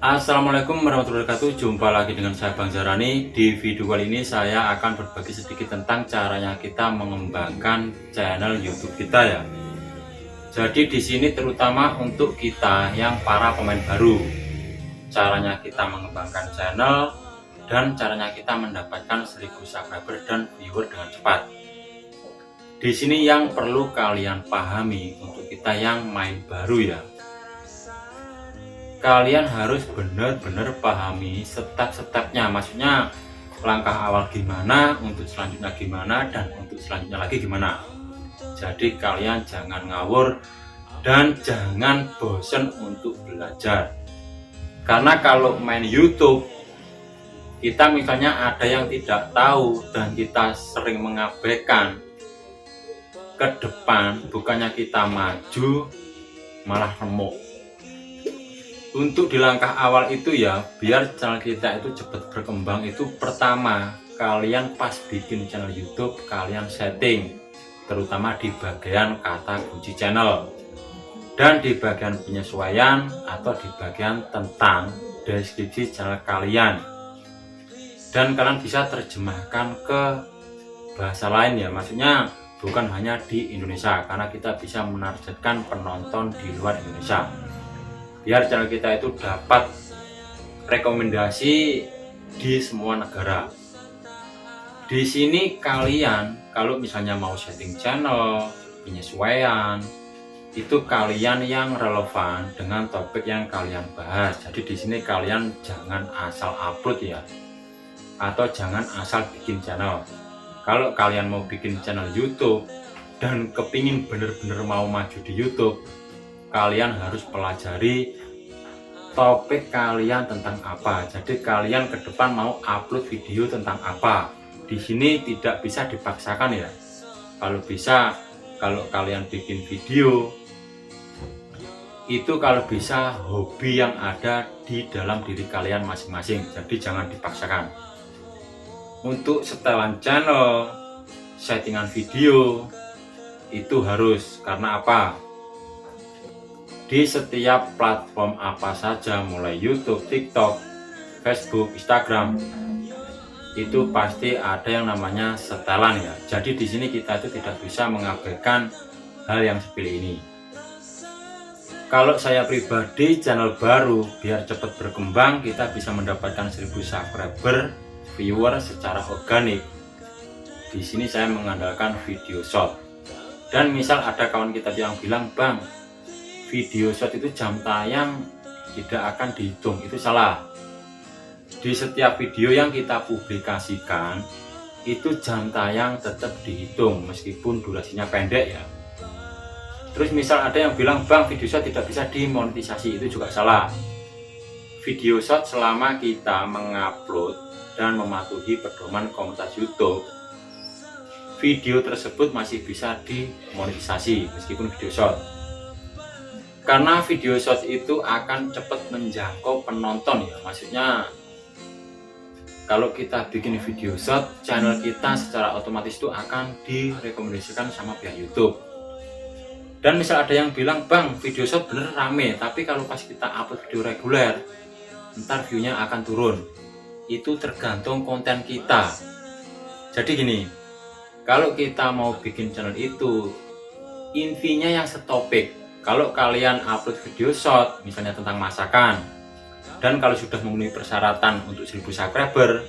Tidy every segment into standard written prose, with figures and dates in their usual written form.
Assalamualaikum warahmatullahi wabarakatuh. Jumpa lagi dengan saya Bang Zarani. Di video kali ini saya akan berbagi sedikit tentang caranya kita mengembangkan channel YouTube kita ya. Jadi di sini terutama untuk kita yang para pemain baru, caranya kita mengembangkan channel dan caranya kita mendapatkan 1000 subscriber dan viewer dengan cepat. Di sini yang perlu kalian pahami untuk kita yang main baru ya. Kalian harus benar-benar pahami step-stepnya, maksudnya langkah awal gimana, untuk selanjutnya gimana, dan untuk selanjutnya lagi gimana. Jadi kalian jangan ngawur dan jangan bosen untuk belajar. Karena kalau main YouTube, kita misalnya ada yang tidak tahu dan kita sering mengabaikan, ke depan bukannya kita maju malah remuk. Untuk di langkah awal itu ya, biar channel kita itu cepat berkembang, itu pertama kalian pas bikin channel YouTube kalian setting, terutama di bagian kata kunci channel dan di bagian penyesuaian atau di bagian tentang deskripsi channel kalian, dan kalian bisa terjemahkan ke bahasa lain ya, maksudnya bukan hanya di Indonesia, karena kita bisa menargetkan penonton di luar Indonesia biar channel kita itu dapat rekomendasi di semua negara. Di sini kalian kalau misalnya mau setting channel, penyesuaian, itu kalian yang relevan dengan topik yang kalian bahas. Jadi di sini kalian jangan asal upload ya, atau jangan asal bikin channel. Kalau kalian mau bikin channel YouTube dan kepingin bener-bener mau maju di YouTube, kalian harus pelajari topik kalian tentang apa. Jadi kalian ke depan mau upload video tentang apa. Di sini tidak bisa dipaksakan ya. Kalau bisa, kalau kalian bikin video itu kalau bisa hobi yang ada di dalam diri kalian masing-masing. Jadi jangan dipaksakan. Untuk setelan channel, settingan video itu harus, karena apa? Di setiap platform apa saja, mulai YouTube, TikTok, Facebook, Instagram, itu pasti ada yang namanya setelan ya. Jadi di sini kita itu tidak bisa mengabaikan hal yang sepele ini. Kalau saya pribadi channel baru, biar cepat berkembang, kita bisa mendapatkan 1000 subscriber, viewer secara organik. Di sini saya mengandalkan video short. Dan misal ada kawan kita yang bilang, "Bang, video short itu jam tayang tidak akan dihitung," itu salah. Di setiap video yang kita publikasikan itu jam tayang tetap dihitung meskipun durasinya pendek ya. Terus misal ada yang bilang, "Bang, video short tidak bisa dimonetisasi," itu juga salah. Video short selama kita mengupload dan mematuhi pedoman komunitas YouTube, video tersebut masih bisa dimonetisasi meskipun video short. Karena video short itu akan cepat menjangkau penonton ya, maksudnya kalau kita bikin video short, channel kita secara otomatis itu akan direkomendasikan sama pihak YouTube. Dan misal ada yang bilang, "Bang, video short bener rame, tapi kalau pas kita upload video reguler ntar viewnya akan turun." Itu tergantung konten kita. Jadi gini, kalau kita mau bikin channel itu intinya yang setopik. Kalau kalian upload video short misalnya tentang masakan, dan kalau sudah memenuhi persyaratan untuk 1000 subscriber,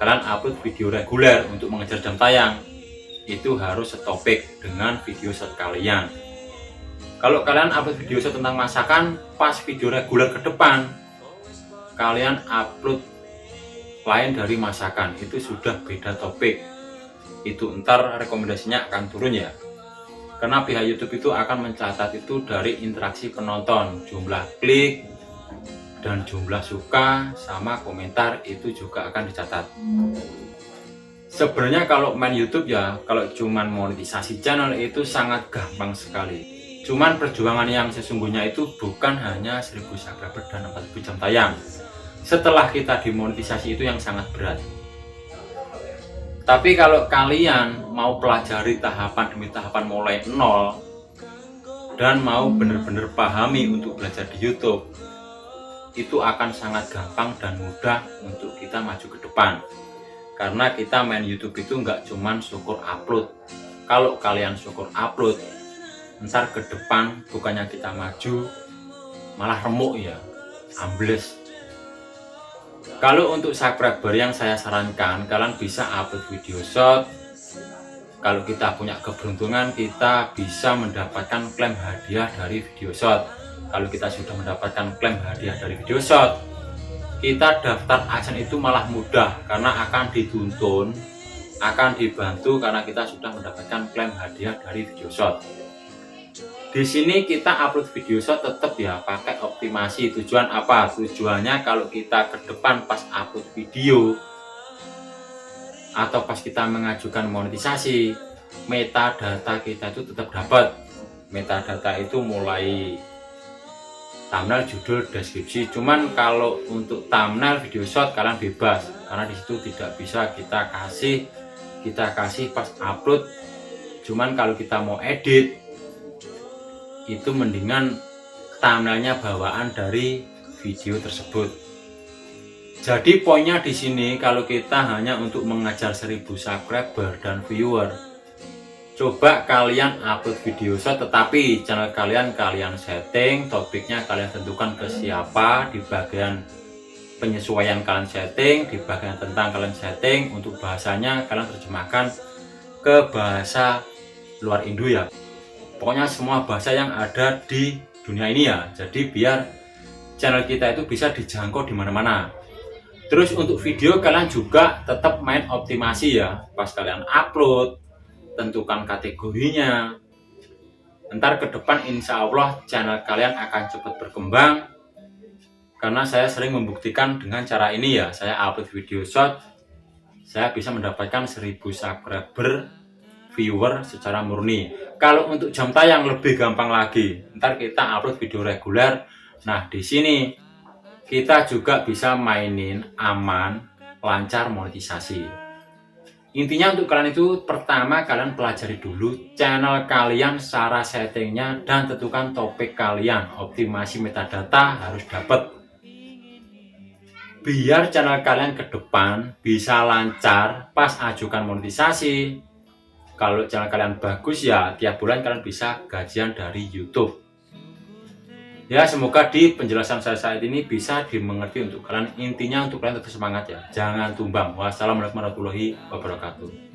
kalian upload video reguler untuk mengejar jam tayang, itu harus setopik dengan video short kalian. Kalau kalian upload video short tentang masakan, pas video reguler ke depan kalian upload lain dari masakan, itu sudah beda topik. Itu ntar rekomendasinya akan turun ya. Karena pihak YouTube itu akan mencatat itu dari interaksi penonton, jumlah klik dan jumlah suka sama komentar itu juga akan dicatat. Sebenarnya kalau main YouTube ya, kalau cuman monetisasi channel itu sangat gampang sekali. Cuman perjuangan yang sesungguhnya itu bukan hanya 1000 subscriber dan 4000 jam tayang. Setelah kita dimonetisasi itu yang sangat berat. Tapi kalau kalian mau pelajari tahapan demi tahapan mulai nol dan mau benar-benar pahami untuk belajar di YouTube, itu akan sangat gampang dan mudah untuk kita maju ke depan. Karena kita main YouTube itu nggak cuman syukur upload. Kalau kalian syukur upload, ntar ke depan bukannya kita maju, malah remuk ya, ambles. Kalau untuk subscriber yang saya sarankan, kalian bisa upload video short. Kalau kita punya keberuntungan, kita bisa mendapatkan klaim hadiah dari video short. Kalau kita sudah mendapatkan klaim hadiah dari video short, kita daftar AdSense itu malah mudah karena akan dituntun, akan dibantu karena kita sudah mendapatkan klaim hadiah dari video short. Di sini kita upload video short tetap ya pakai optimasi. Tujuan apa? Tujuannya kalau kita ke depan pas upload video atau pas kita mengajukan monetisasi, metadata kita itu tetap dapat. Metadata itu mulai thumbnail, judul, deskripsi. Cuman kalau untuk thumbnail video short kalian bebas karena disitu tidak bisa kita kasih pas upload. Cuman kalau kita mau edit itu mendingan thumbnailnya bawaan dari video tersebut. Jadi poinnya di sini kalau kita hanya untuk mengejar 1000 subscriber dan viewer, coba kalian upload video short tetapi channel kalian setting, topiknya kalian tentukan ke siapa, di bagian penyesuaian kalian setting, di bagian tentang kalian setting, untuk bahasanya kalian terjemahkan ke bahasa luar Indo ya. Pokoknya semua bahasa yang ada di dunia ini ya. Jadi biar channel kita itu bisa dijangkau di mana-mana. Terus untuk video kalian juga tetap main optimasi ya. Pas kalian upload, tentukan kategorinya. Ntar ke depan insya Allah channel kalian akan cepat berkembang. Karena saya sering membuktikan dengan cara ini ya. Saya upload video short, saya bisa mendapatkan 1000 subscriber, viewer secara murni. Kalau untuk jam tayang lebih gampang lagi. Ntar kita upload video reguler. Nah di sini kita juga bisa mainin aman, lancar monetisasi. Intinya untuk kalian itu pertama kalian pelajari dulu channel kalian secara settingnya dan tentukan topik kalian. Optimasi metadata harus dapat biar channel kalian ke depan bisa lancar pas ajukan monetisasi. Kalau channel kalian bagus ya tiap bulan kalian bisa gajian dari YouTube. Ya semoga di penjelasan saya saat ini bisa dimengerti untuk kalian. Intinya untuk kalian tetap semangat ya, jangan tumbang. Wassalamualaikum warahmatullahi wabarakatuh.